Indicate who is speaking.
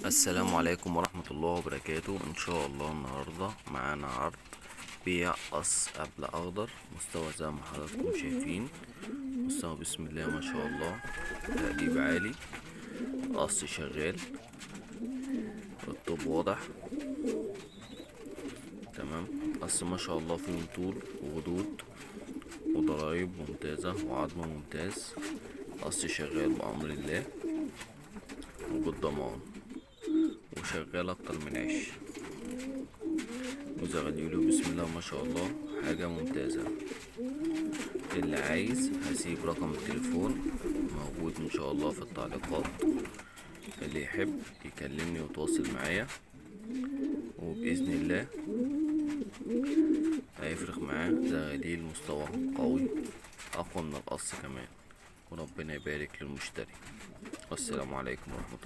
Speaker 1: السلام عليكم ورحمة الله وبركاته. ان شاء الله النهاردة معانا عرض بيع قص قبل اخضر، مستوى زي ما حضراتكم شايفين. مستوى بسم الله ما شاء الله، تقليب عالي، قص شغال، الطوب واضح تمام. قص ما شاء الله فيه طول وغدود وضرايب ممتازة وعظم ممتاز. قص شغال بأمر الله وبالضمان، وشغال اكتر من عش، وزغليله بسم الله ما شاء الله، حاجة ممتازة. اللي عايز هسيب رقم التليفون موجود ان شاء الله في التعليقات، اللي يحب يكلمني ويتواصل معايا، وبإذن الله هيفرق معاه زغاليل مستوى قوي اقوى من القص كمان، وربنا يبارك للمشتري. والسلام عليكم ورحمة الله.